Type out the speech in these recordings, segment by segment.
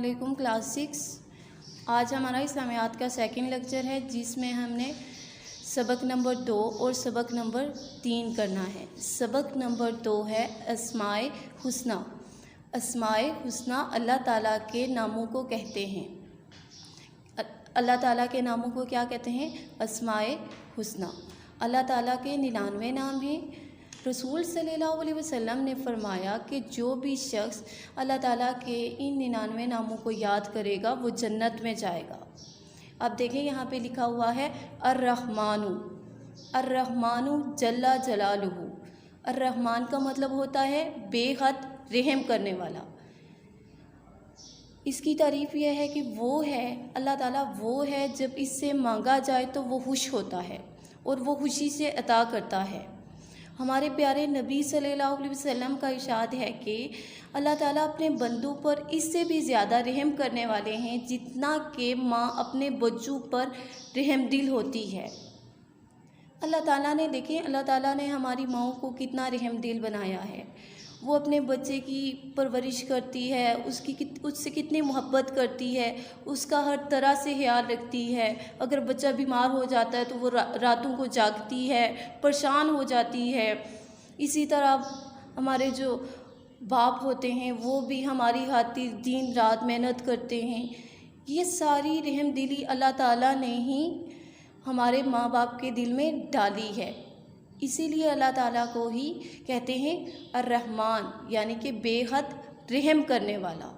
अस्सलामुअलैकुम क्लास 6। आज हमारा इस्लामियात का सेकंड लेक्चर है जिसमें हमने सबक नंबर 2 और सबक नंबर 3 करना है। सबक नंबर 2 है अस्माए हुस्ना। अस्माए हुस्ना अल्लाह ताला के नामों को कहते हैं। अल्लाह ताला के नामों को क्या कहते हैं? अस्माए हुस्ना। अल्लाह ताला के 99 नाम हैं। रसूल सल्लल्लाहु अलैहि वसल्लम ने फरमाया कि जो भी शख्स अल्लाह ताला के इन 99 नामों को याद करेगा वो जन्नत में जाएगा। अब देखें यहाँ पे लिखा हुआ है अर्रहमानु। अर्रहमानु जल्ला जलालुहु। अर्रहमान का मतलब होता है बेहद रहम करने वाला। इसकी तारीफ़ यह है कि वो है अल्लाह ताला, वो है जब इससे मांगा जाए तो वो खुश होता है और वो खुशी से अता करता है। हमारे प्यारे नबी सल्लल्लाहु अलैहि वसल्लम का इरशाद है कि अल्लाह ताला अपने बंदों पर इससे भी ज़्यादा रहम करने वाले हैं जितना कि माँ अपने बच्चों पर रहम दिल होती है। अल्लाह ताला ने देखें, अल्लाह ताला ने हमारी माँओं को कितना रहम दिल बनाया है। वो अपने बच्चे की परवरिश करती है, उससे कितनी मोहब्बत करती है, उसका हर तरह से ख्याल रखती है। अगर बच्चा बीमार हो जाता है तो वो रातों को जागती है, परेशान हो जाती है। इसी तरह हमारे जो बाप होते हैं वो भी हमारी खातिर दिन रात मेहनत करते हैं। ये सारी रहम दिली अल्लाह ताला ने ही हमारे माँ बाप के दिल में डाली है। इसीलिए अल्लाह ताला को ही कहते हैं अर्रहमान, यानी कि बेहद रहम करने वाला।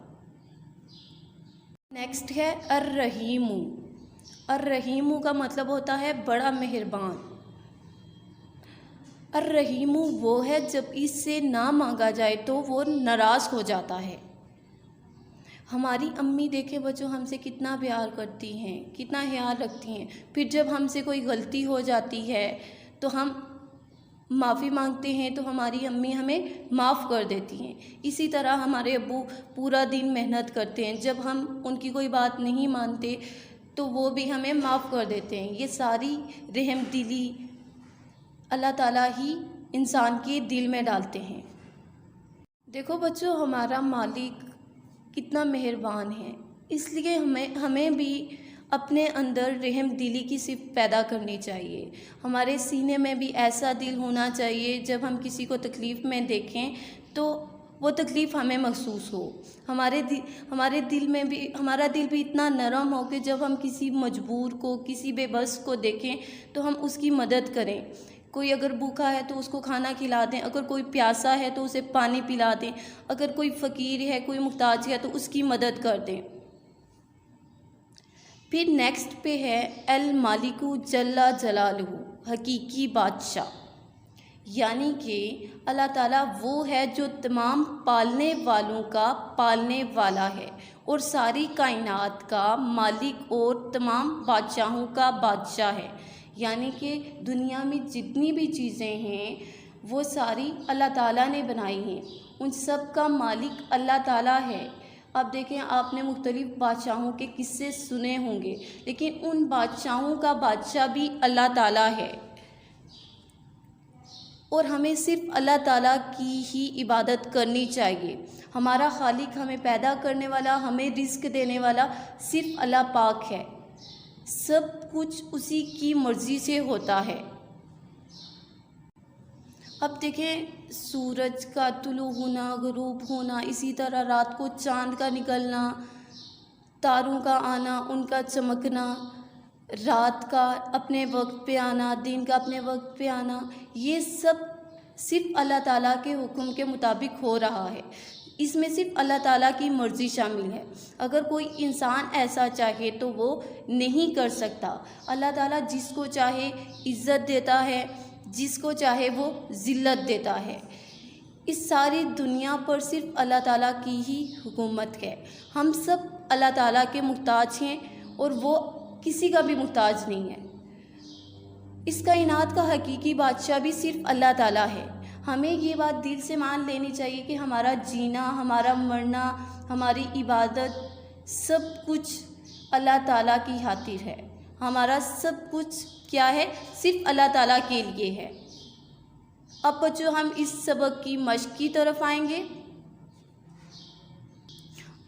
नेक्स्ट है अर्रहीमु। अर्रहीमु का मतलब होता है बड़ा मेहरबान। अर्रहीमु वो है जब इससे ना मांगा जाए तो वो नाराज़ हो जाता है। हमारी अम्मी देखें बच्चों हमसे कितना प्यार करती हैं, कितना ख्याल रखती हैं। फिर जब हमसे कोई गलती हो जाती है तो हम माफ़ी मांगते हैं तो हमारी अम्मी हमें माफ़ कर देती हैं। इसी तरह हमारे अब्बू पूरा दिन मेहनत करते हैं, जब हम उनकी कोई बात नहीं मानते तो वो भी हमें माफ़ कर देते हैं। ये सारी रहम दिली अल्लाह ताला ही इंसान के दिल में डालते हैं। देखो बच्चों, हमारा मालिक कितना मेहरबान है, इसलिए हमें भी अपने अंदर रहम दिली की सिर्फ पैदा करनी चाहिए। हमारे सीने में भी ऐसा दिल होना चाहिए जब हम किसी को तकलीफ़ में देखें तो वो तकलीफ़ हमें महसूस हो। हमारे दिल में भी, हमारा दिल भी इतना नरम हो कि जब हम किसी मजबूर को, किसी बेबस को देखें तो हम उसकी मदद करें। कोई अगर भूखा है तो उसको खाना खिला दें, अगर कोई प्यासा है तो उसे पानी पिला दें, अगर कोई फ़कीर है, कोई मुहताज है तो उसकी मदद कर दें। फिर नेक्स्ट पे है अल मालिकु जल्ला जलालुहु, हकीकी बादशाह। यानी कि अल्लाह ताला वो है जो तमाम पालने वालों का पालने वाला है और सारी कायनात का मालिक और तमाम बादशाहों का बादशाह है। यानी कि दुनिया में जितनी भी चीज़ें हैं वो सारी अल्लाह ताला ने बनाई हैं, उन सब का मालिक अल्लाह ताला है। अब देखें, आपने मुख्तलिफ़ बादशाहों के किस्से सुने होंगे, लेकिन उन बादशाहों का बादशाह भी अल्लाह ताला है और हमें सिर्फ अल्लाह ताला की ही इबादत करनी चाहिए। हमारा खालिक, हमें पैदा करने वाला, हमें रिस्क देने वाला सिर्फ अल्लाह पाक है। सब कुछ उसी की मर्ज़ी से होता है। अब देखें, सूरज का तुलू होना, ग़ुरूब होना, इसी तरह रात को चाँद का निकलना, तारों का आना, उनका चमकना, रात का अपने वक्त पे आना, दिन का अपने वक्त पे आना, ये सब सिर्फ अल्लाह ताला के हुक्म के मुताबिक हो रहा है। इसमें सिर्फ अल्लाह ताला की मर्ज़ी शामिल है। अगर कोई इंसान ऐसा चाहे तो वो नहीं कर सकता। अल्लाह ताला जिसको चाहे इज़्ज़त देता है, जिसको चाहे वो ज़िल्लत देता है। इस सारी दुनिया पर सिर्फ अल्लाह ताला की ही हुकूमत है। हम सब अल्लाह ताला के मुहताज हैं और वो किसी का भी मुहताज नहीं है। इस कायनात का हकीकी बादशाह भी सिर्फ अल्लाह ताला है। हमें ये बात दिल से मान लेनी चाहिए कि हमारा जीना, हमारा मरना, हमारी इबादत सब कुछ अल्लाह ताला की खातिर है। हमारा सब कुछ क्या है? सिर्फ अल्लाह ताला के लिए है। अब बच्चों, हम इस सबक की मश्क की तरफ आएंगे।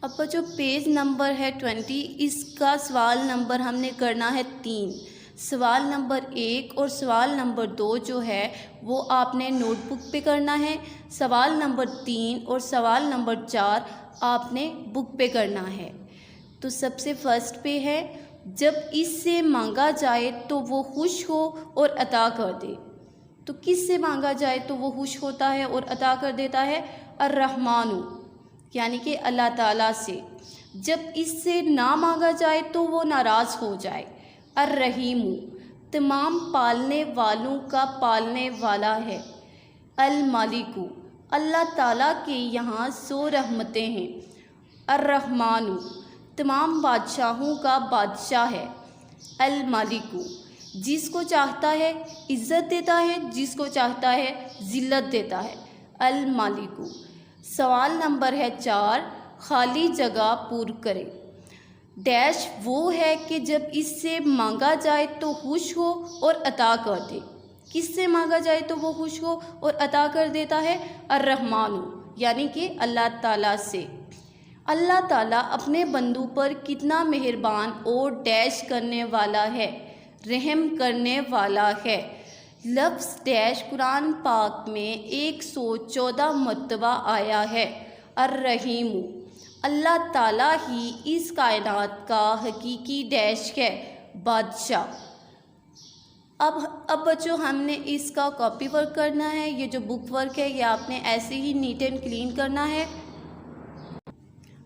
अब बच्चों पेज नंबर है 20, इसका सवाल नंबर हमने करना है 3। सवाल नंबर 1 और सवाल नंबर 2 जो है वो आपने नोटबुक पे करना है। सवाल नंबर 3 और सवाल नंबर 4 आपने बुक पे करना है। तो सबसे फर्स्ट पे है, जब इससे मांगा जाए तो वो खुश हो और अता कर दे। तो किस से मांगा जाए तो वो खुश होता है और अता कर देता है? अर्रहमानु, यानी कि अल्लाह ताला से। जब इससे ना मांगा जाए तो वो नाराज़ हो जाए। अर्रहीमु, तमाम पालने वालों का पालने वाला है। अल मालिकु, अल्लाह ताला के यहाँ 100 रहमतें हैं। अर्रहमानु, तमाम बादशाहों का बादशाह है। अल मालिकु, जिसको चाहता है इज़्ज़त देता है, जिसको चाहता है ज़िल्लत देता है। अल मालिकु। सवाल नंबर है 4, खाली जगह पूर करे। डैश वो है कि जब इससे मांगा जाए तो खुश हो और अता कर दे। किससे मांगा जाए तो वो खुश हो और अता कर देता है? अर्रहमानु, यानी कि अल्लाह ताला से। अल्लाह ताला अपने बंदों पर कितना मेहरबान और डैश करने वाला है, रहम करने वाला है। लफ्ज़ डैश कुरान पाक में 114 मरतबा आया है। अर्रहीमु, अल्लाह ताला ही इस कायनात का हकीकी डैश है, बादशाह। अब बच्चों हमने इसका कॉपी वर्क करना है। ये जो बुक वर्क है ये आपने ऐसे ही नीट एंड क्लीन करना है।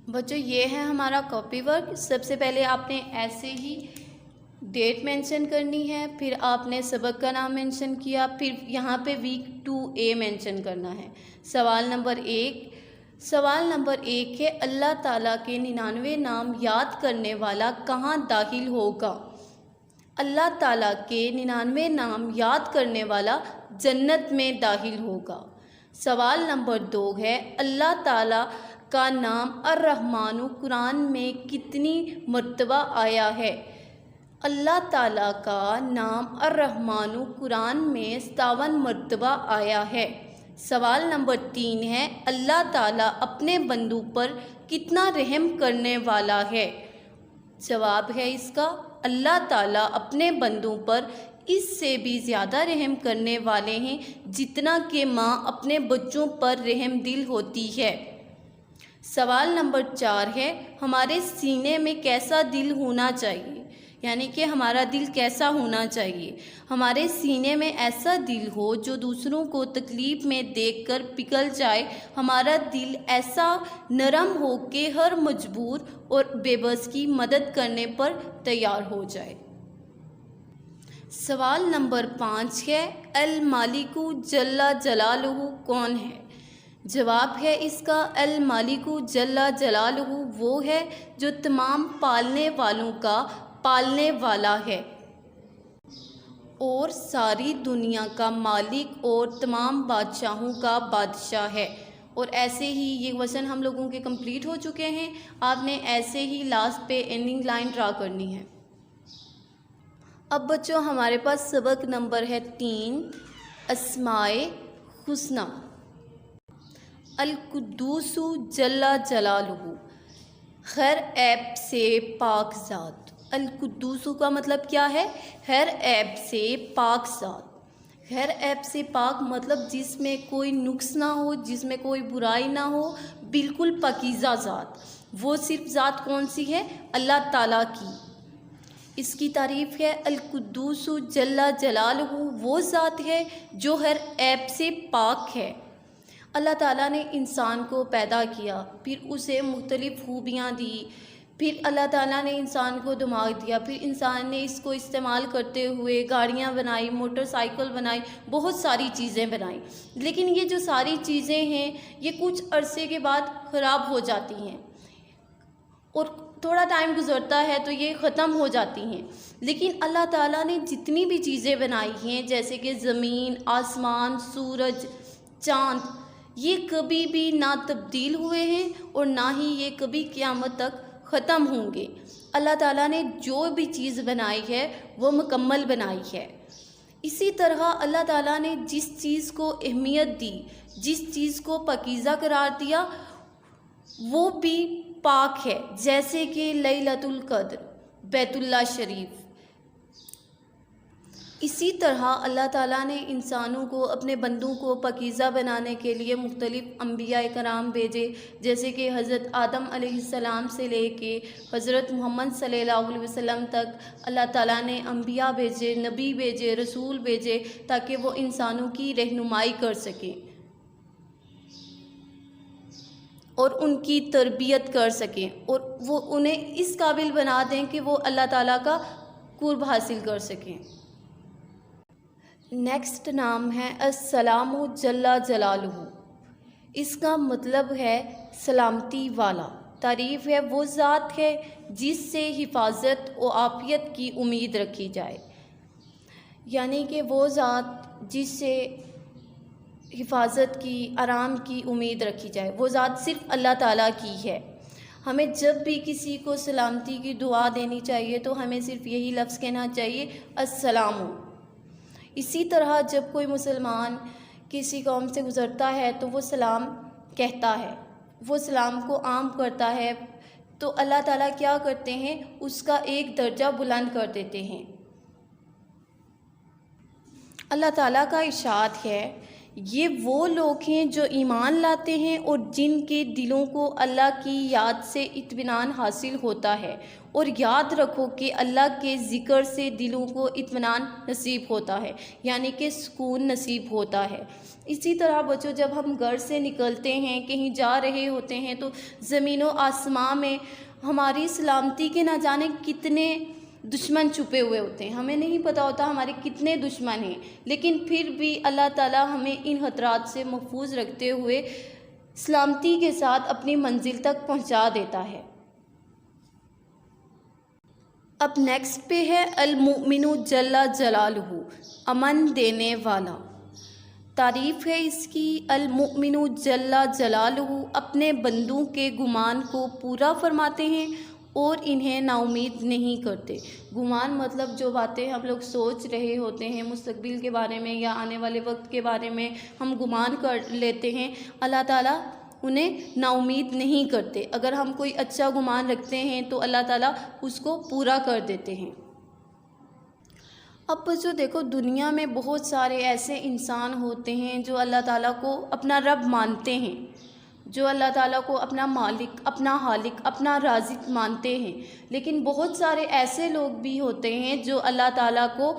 बच्चों ये है हमारा कॉपी वर्क। सबसे पहले आपने ऐसे ही डेट मेंशन करनी है, फिर आपने सबक का नाम मेंशन किया, फिर यहाँ पे वीक 2A मेंशन करना है। सवाल नंबर 1 है, अल्लाह ताला के 99 नाम याद करने वाला कहाँ दाखिल होगा? अल्लाह ताला के 99 नाम याद करने वाला जन्नत में दाखिल होगा। सवाल नंबर 2 है, अल्लाह ताला का नाम अर्रहमानु कुरान में कितनी मरतबा आया है? अल्लाह ताला का नाम अर्रहमानु कुरान में 57 मरतबा आया है। सवाल नंबर 3 है, अल्लाह ताला अपने बंदों पर कितना रहम करने वाला है? जवाब है इसका, अल्लाह ताला अपने बंदों पर इससे भी ज़्यादा रहम करने वाले हैं जितना कि माँ अपने बच्चों पर रहम दिल होती है। सवाल नंबर 4 है, हमारे सीने में कैसा दिल होना चाहिए? यानी कि हमारा दिल कैसा होना चाहिए? हमारे सीने में ऐसा दिल हो जो दूसरों को तकलीफ़ में देखकर पिघल जाए। हमारा दिल ऐसा नरम हो कि हर मजबूर और बेबस की मदद करने पर तैयार हो जाए। सवाल नंबर 5 है, अल मालिकु जल्ला जलालुहु कौन है? जवाब है इसका, अल मालिकु जल्ला जलालुहु वो है जो तमाम पालने वालों का पालने वाला है और सारी दुनिया का मालिक और तमाम बादशाहों का बादशाह है। और ऐसे ही ये क्वेश्चन हम लोगों के कंप्लीट हो चुके हैं। आपने ऐसे ही लास्ट पे एंडिंग लाइन ड्रा करनी है। अब बच्चों हमारे पास सबक नंबर है 3, अस्माए हुस्ना। अल कुद्दूसु जल्ला जलालुहु, हर ऐब से पाक ज़ात। अल कुद्दूसु का मतलब क्या है? हर ऐब से पाक ज़ात। हर ऐब से पाक मतलब जिसमें कोई नुक्स ना हो, जिसमें कोई बुराई ना हो, बिल्कुल पाकीज़ा ज़ात। वो सिर्फ ज़ात कौन सी है? अल्लाह ताला की। इसकी तारीफ़ है, अल कुद्दूसु जल्ला जलालुहु वो ज़ात है जो हर ऐब से पाक है। अल्लाह ताला ने इंसान को पैदा किया, फिर उसे मुख्तलिफ़ खूबियाँ दी, फिर अल्लाह ताला ने इंसान को दिमाग दिया, फिर इंसान ने इसको इस्तेमाल करते हुए गाड़ियाँ बनाई, मोटरसाइकिल बनाई, बहुत सारी चीज़ें बनाई। लेकिन ये जो सारी चीज़ें हैं ये कुछ अरसे के बाद ख़राब हो जाती हैं और थोड़ा टाइम गुज़रता है तो ये ख़त्म हो जाती हैं। लेकिन अल्लाह ताला ने जितनी भी चीज़ें बनाई हैं, जैसे कि ज़मीन, आसमान, सूरज, चाँद, ये कभी भी ना तब्दील हुए हैं और ना ही ये कभी क़यामत तक ख़त्म होंगे। अल्लाह ताला ने जो भी चीज़ बनाई है वो मुकम्मल बनाई है। इसी तरह अल्लाह ताला ने जिस चीज़ को अहमियत दी, जिस चीज़ को पाकीज़ा करार दिया, वो भी پاک ہے، جیسے کہ لیلۃ القدر، بیت اللہ شریف۔ اسی طرح اللہ تعالیٰ نے انسانوں کو، اپنے بندوں کو پاکیزہ بنانے کے لیے مختلف انبیاء کرام بھیجے، جیسے کہ حضرت آدم علیہ السلام سے لے کے حضرت محمد صلی اللہ علیہ وسلم تک اللہ تعالیٰ نے انبیاء بھیجے، نبی بھیجے، رسول بھیجے، تاکہ وہ انسانوں کی رہنمائی کر سکیں اور ان کی تربیت کر سکیں، اور وہ انہیں اس قابل بنا دیں کہ وہ اللہ تعالیٰ کا قرب حاصل کر سکیں۔ نیکسٹ نام ہے السلام جل جلالہ۔ اس کا مطلب ہے سلامتی والا۔ تعریف ہے وہ ذات ہے جس سے حفاظت و عافیت کی امید رکھی جائے، یعنی کہ وہ ذات جس سے حفاظت کی، آرام کی امید رکھی جائے، وہ ذات صرف اللہ تعالیٰ کی ہے۔ ہمیں جب بھی کسی کو سلامتی کی دعا دینی چاہیے تو ہمیں صرف یہی لفظ کہنا چاہیے، السلام۔ اسی طرح جب کوئی مسلمان کسی قوم سے گزرتا ہے تو وہ سلام کہتا ہے، وہ سلام کو عام کرتا ہے، تو اللہ تعالیٰ کیا کرتے ہیں، اس کا ایک درجہ بلند کر دیتے ہیں۔ اللہ تعالیٰ کا ارشاد ہے، یہ وہ لوگ ہیں جو ایمان لاتے ہیں اور جن کے دلوں کو اللہ کی یاد سے اطمینان حاصل ہوتا ہے، اور یاد رکھو کہ اللہ کے ذکر سے دلوں کو اطمینان نصیب ہوتا ہے، یعنی کہ سکون نصیب ہوتا ہے۔ اسی طرح بچوں، جب ہم گھر سے نکلتے ہیں، کہیں جا رہے ہوتے ہیں، تو زمین و آسمان میں ہماری سلامتی کے نہ جانے کتنے دشمن چھپے ہوئے ہوتے ہیں، ہمیں نہیں پتہ ہوتا ہمارے کتنے دشمن ہیں، لیکن پھر بھی اللہ تعالیٰ ہمیں ان خطرات سے محفوظ رکھتے ہوئے سلامتی کے ساتھ اپنی منزل تک پہنچا دیتا ہے۔ اب نیکسٹ پہ ہے المؤمن جل جلالہ، امن دینے والا۔ تعریف ہے اس کی، المؤمن جل جلالہ اپنے بندوں کے گمان کو پورا فرماتے ہیں اور انہیں نا امید نہیں کرتے۔ گمان مطلب جو باتیں ہم لوگ سوچ رہے ہوتے ہیں مستقبل کے بارے میں یا آنے والے وقت کے بارے میں ہم گمان کر لیتے ہیں، اللہ تعالیٰ انہیں نا امید نہیں کرتے۔ اگر ہم کوئی اچھا گمان رکھتے ہیں تو اللہ تعالیٰ اس کو پورا کر دیتے ہیں۔ اب بچوں دیکھو، دنیا میں بہت سارے ایسے انسان ہوتے ہیں جو اللہ تعالیٰ کو اپنا رب مانتے ہیں، جو اللہ تعالیٰ کو اپنا مالک، اپنا خالق، اپنا رازق مانتے ہیں، لیکن بہت سارے ایسے لوگ بھی ہوتے ہیں جو اللہ تعالیٰ کو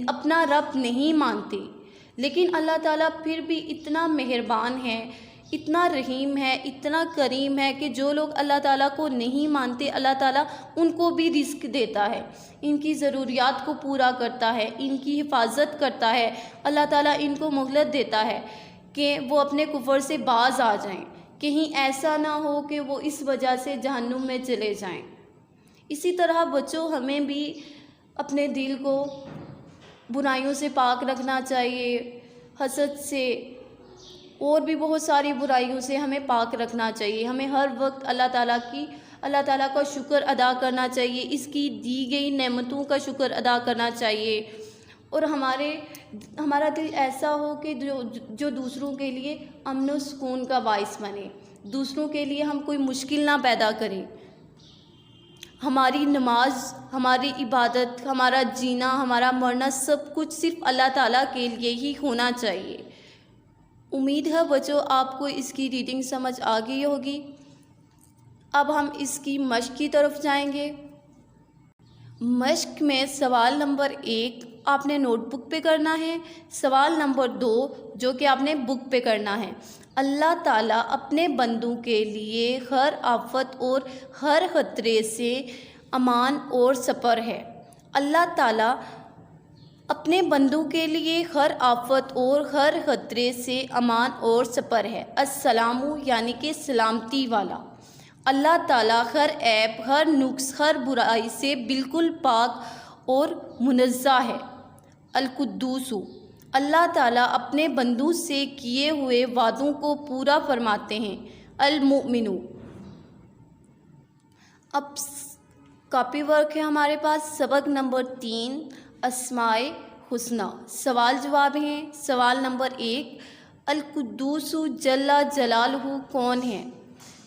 اپنا رب نہیں مانتے، لیکن اللہ تعالیٰ پھر بھی اتنا مہربان ہے، اتنا رحیم ہے، اتنا کریم ہے کہ جو لوگ اللہ تعالیٰ کو نہیں مانتے، اللہ تعالیٰ ان کو بھی رزق دیتا ہے، ان کی ضروریات کو پورا کرتا ہے، ان کی حفاظت کرتا ہے، اللہ تعالیٰ ان کو مہلت دیتا ہے کہ وہ اپنے کفر سے باز آ جائیں، کہیں ایسا نہ ہو کہ وہ اس وجہ سے جہنم میں چلے جائیں۔ اسی طرح بچوں، ہمیں بھی اپنے دل کو برائیوں سے پاک رکھنا چاہیے، حسد سے اور بھی بہت ساری برائیوں سے ہمیں پاک رکھنا چاہیے۔ ہمیں ہر وقت اللہ تعالیٰ کا شکر ادا کرنا چاہیے، اس کی دی گئی نعمتوں کا شکر ادا کرنا چاہیے، اور ہمارا دل ایسا ہو کہ جو دوسروں کے لیے امن و سکون کا باعث بنے، دوسروں کے لیے ہم کوئی مشکل نہ پیدا کریں۔ ہماری نماز، ہماری عبادت، ہمارا جینا، ہمارا مرنا، سب کچھ صرف اللہ تعالیٰ کے لیے ہی ہونا چاہیے۔ امید ہے بچوں آپ کو اس کی ریڈنگ سمجھ آ گئی ہوگی۔ اب ہم اس کی مشق کی طرف جائیں گے۔ مشق میں سوال نمبر 1 آپ نے نوٹ بک پہ کرنا ہے، سوال نمبر 2 جو کہ آپ نے بک پہ کرنا ہے۔ اللہ تعالیٰ اپنے بندوں کے لیے ہر آفت اور ہر خطرے سے امان اور سپر ہے۔ اللہ تعالیٰ اپنے بندوں کے لیے ہر آفت اور ہر خطرے سے امان اور سپر ہے۔ السلام یعنی کہ سلامتی والا۔ اللہ تعالیٰ ہر عیب، ہر نقص، ہر برائی سے بالکل پاک اور منزہ ہے۔ القدوس، اللہ تعالیٰ اپنے بندوں سے کیے ہوئے وعدوں کو پورا فرماتے ہیں۔ المؤمن، اب کاپی ورک ہے ہمارے پاس۔ سبق نمبر 3 اسماء حسنی، سوال جواب ہیں۔ سوال نمبر 1 القدوس جل جلالہ کون ہے؟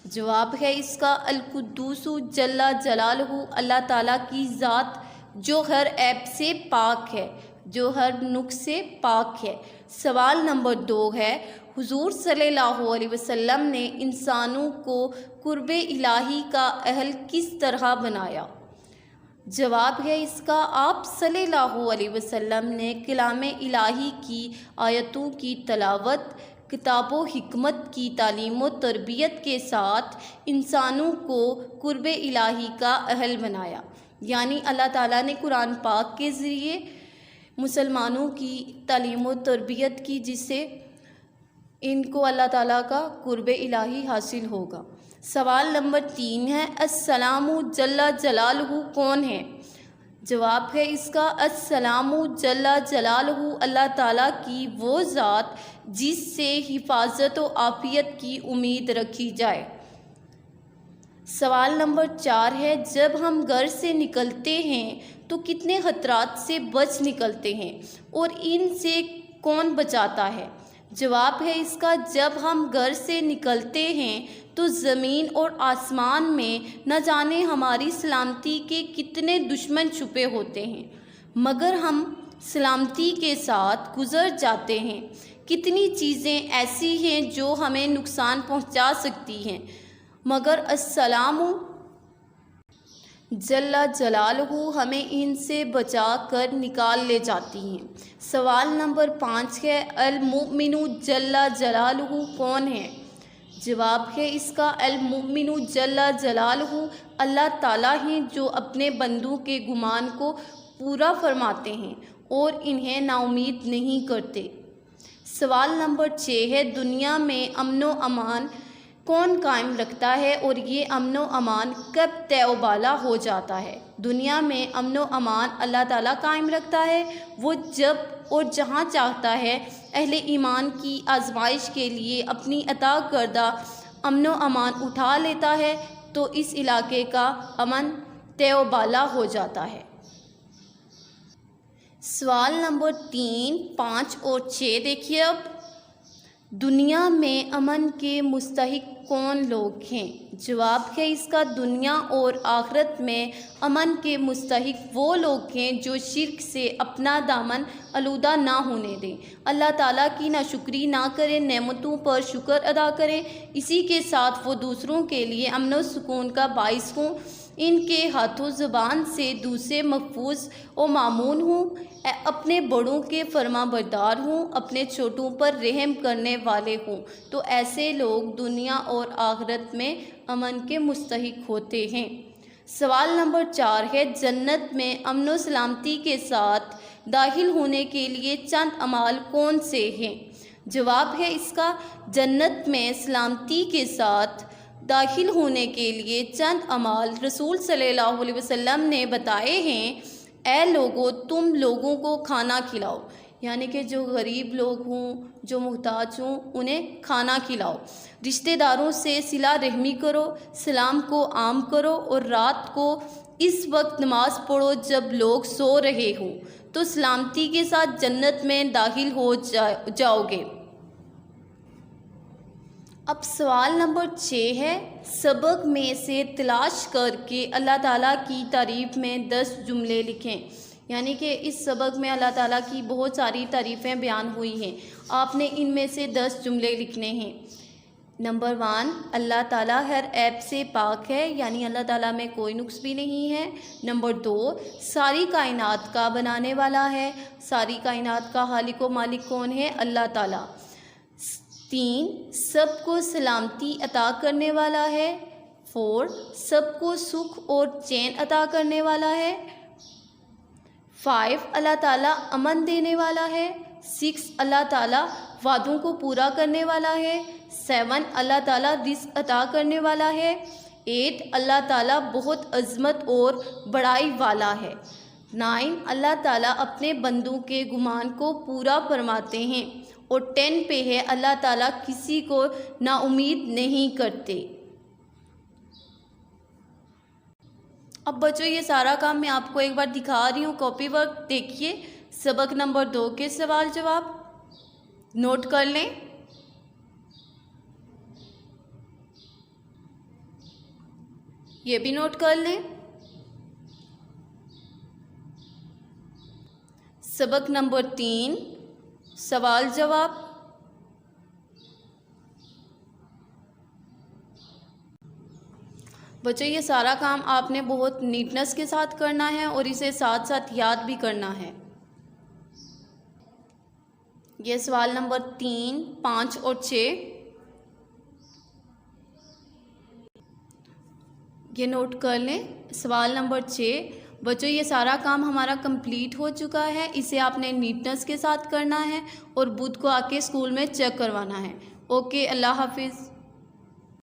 جواب ہے اس کا القدوس جل جلالہ، اللہ تعالیٰ کی ذات جو ہر عیب سے پاک ہے، جو ہر نقص سے پاک ہے۔ سوال نمبر 2 ہے، حضور صلی اللہ علیہ وسلم نے انسانوں کو قرب الہی کا اہل کس طرح بنایا؟ جواب ہے اس کا، آپ صلی اللہ علیہ وسلم نے کلام الہی کی آیتوں کی تلاوت، کتاب و حکمت کی تعلیم و تربیت کے ساتھ انسانوں کو قرب الہی کا اہل بنایا۔ یعنی اللہ تعالیٰ نے قرآن پاک کے ذریعے مسلمانوں کی تعلیم و تربیت کی، جس سے ان کو اللہ تعالیٰ کا قرب الہی حاصل ہوگا۔ سوال نمبر 3 ہے، السلام جل جلالہ کون ہے؟ جواب ہے اس کا، السلام جل جلالہ اللہ تعالیٰ کی وہ ذات جس سے حفاظت و عافیت کی امید رکھی جائے۔ سوال نمبر 4 ہے، جب ہم گھر سے نکلتے ہیں تو کتنے خطرات سے بچ نکلتے ہیں اور ان سے کون بچاتا ہے؟ جواب ہے اس کا، جب ہم گھر سے نکلتے ہیں تو زمین اور آسمان میں نہ جانے ہماری سلامتی کے کتنے دشمن چھپے ہوتے ہیں، مگر ہم سلامتی کے ساتھ گزر جاتے ہیں۔ کتنی چیزیں ایسی ہیں جو ہمیں نقصان پہنچا سکتی ہیں، مگر السلام جل جلالہ ہمیں ان سے بچا کر نکال لے جاتی ہیں۔ سوال نمبر 5 ہے، المؤمن جل جلالہ کون ہے؟ جواب ہے اس کا، المؤمن جل جلالہ اللہ تعالیٰ ہیں جو اپنے بندوں کے گمان کو پورا فرماتے ہیں اور انہیں نا امید نہیں کرتے۔ سوال نمبر 6 ہے، دنیا میں امن و امان کون قائم رکھتا ہے اور یہ امن و امان کب طے و بالا ہو جاتا ہے؟ دنیا میں امن و امان اللہ تعالیٰ قائم رکھتا ہے، وہ جب اور جہاں چاہتا ہے اہل ایمان کی آزمائش کے لیے اپنی عطا کردہ امن و امان اٹھا لیتا ہے تو اس علاقے کا امن طے و بالا ہو جاتا ہے۔ سوال نمبر 3، 5 اور 6 دیکھیے اب، دنیا میں امن کے مستحق کون لوگ ہیں؟ جواب ہے اس کا، دنیا اور آخرت میں امن کے مستحق وہ لوگ ہیں جو شرک سے اپنا دامن آلودہ نہ ہونے دیں، اللہ تعالیٰ کی ناشکری نہ کریں، نعمتوں پر شکر ادا کریں، اسی کے ساتھ وہ دوسروں کے لیے امن و سکون کا باعث ہوں، ان کے ہاتھوں زبان سے دوسرے محفوظ و مامون ہوں، اپنے بڑوں کے فرما بردار ہوں، اپنے چھوٹوں پر رحم کرنے والے ہوں، تو ایسے لوگ دنیا اور آخرت میں امن کے مستحق ہوتے ہیں۔ سوال نمبر 4 ہے، جنت میں امن و سلامتی کے ساتھ داخل ہونے کے لیے چند اعمال کون سے ہیں؟ جواب ہے اس کا، جنت میں سلامتی کے ساتھ داخل ہونے کے لیے چند اعمال رسول صلی اللہ علیہ وسلم نے بتائے ہیں۔ اے لوگو، تم لوگوں کو کھانا کھلاؤ، یعنی کہ جو غریب لوگ ہوں، جو محتاج ہوں، انہیں کھانا کھلاؤ، رشتہ داروں سے صلہ رحمی کرو، سلام کو عام کرو، اور رات کو اس وقت نماز پڑھو جب لوگ سو رہے ہوں، تو سلامتی کے ساتھ جنت میں داخل ہو جاؤ گے۔ اب سوال نمبر 6 ہے، سبق میں سے تلاش کر کے اللہ تعالیٰ کی تعریف میں 10 جملے لکھیں۔ یعنی کہ اس سبق میں اللہ تعالیٰ کی بہت ساری تعریفیں بیان ہوئی ہیں، آپ نے ان میں سے 10 جملے لکھنے ہیں۔ نمبر 1، اللہ تعالیٰ ہر عیب سے پاک ہے، یعنی اللہ تعالیٰ میں کوئی نقص بھی نہیں ہے۔ نمبر 2، ساری کائنات کا بنانے والا ہے، ساری کائنات کا خالق و مالک کون ہے؟ اللہ تعالیٰ۔ 3، سب کو سلامتی عطا کرنے والا ہے۔ 4، سب کو سکھ اور چین عطا کرنے والا ہے۔ 5، اللہ تعالیٰ امن دینے والا ہے۔ 6، اللہ تعالیٰ وعدوں کو پورا کرنے والا ہے۔ 7، اللہ تعالیٰ رزق عطا کرنے والا ہے۔ 8، اللہ تعالیٰ بہت عظمت اور بڑائی والا ہے۔ 9، اللہ تعالیٰ اپنے بندوں کے گمان کو پورا فرماتے ہیں۔ اور 10 پہ ہے، اللہ تعالیٰ کسی کو نا امید نہیں کرتے۔ اب بچوں، یہ سارا کام میں آپ کو ایک بار دکھا رہی ہوں، کاپی ورک دیکھیے، سبق نمبر 2 کے سوال جواب نوٹ کر لیں۔ یہ بھی نوٹ کر لیں۔ سبق نمبر 3 سوال جواب۔ بچوں یہ سارا کام آپ نے بہت نیٹنس کے ساتھ کرنا ہے اور اسے ساتھ ساتھ یاد بھی کرنا ہے۔ یہ سوال نمبر 3، 5 اور 6 یہ نوٹ کر لیں۔ سوال نمبر 6 بچوں یہ سارا کام ہمارا کمپلیٹ ہو چکا ہے، اسے آپ نے نیٹنس کے ساتھ کرنا ہے اور بدھ کو آ کے اسکول میں چیک کروانا ہے۔ اوکے، اللہ حافظ۔